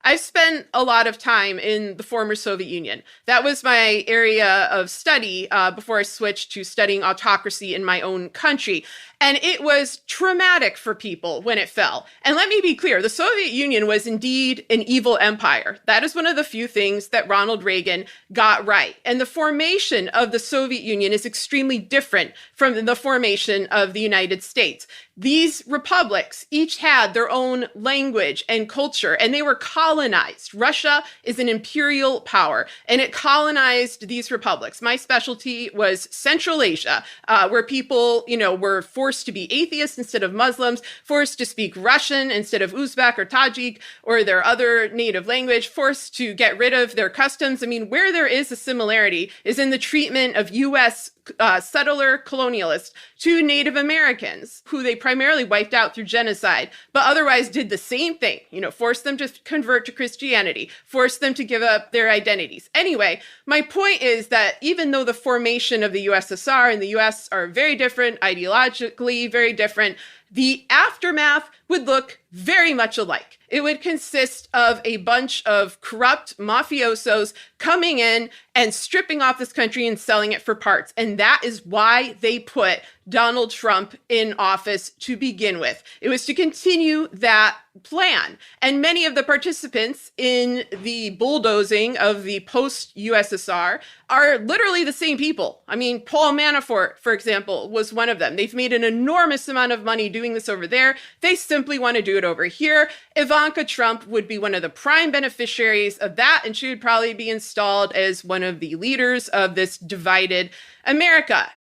I've spent a lot of time in the former Soviet Union. That was my area of study before I switched to studying autocracy in my own country. And it was traumatic for people when it fell. And let me be clear, the Soviet Union was indeed an evil empire. That is one of the few things that Ronald Reagan got right. And the formation of the Soviet Union is extremely different from the formation of the United States. These republics each had their own language and culture, and they were colonized. Russia is an imperial power, and it colonized these republics. My specialty was Central Asia, where people, were forced to be atheists instead of Muslims, forced to speak Russian instead of Uzbek or Tajik or their other native language, forced to get rid of their customs. I mean, where there is a similarity is in the treatment of U.S. Settler colonialists to Native Americans, who they primarily wiped out through genocide, but otherwise did the same thing, forced them to convert to Christianity, forced them to give up their identities. Anyway, my point is that even though the formation of the USSR and the US are very different, ideologically very different, the aftermath would look very much alike. It would consist of a bunch of corrupt mafiosos coming in and stripping off this country and selling it for parts. And that is why they put Donald Trump in office to begin with. It was to continue that plan. And many of the participants in the bulldozing of the post-USSR are literally the same people. I mean, Paul Manafort, for example, was one of them. They've made an enormous amount of money doing this over there. They simply want to do it over here. Ivanka Trump would be one of the prime beneficiaries of that, and she would probably be installed as one of the leaders of this divided America.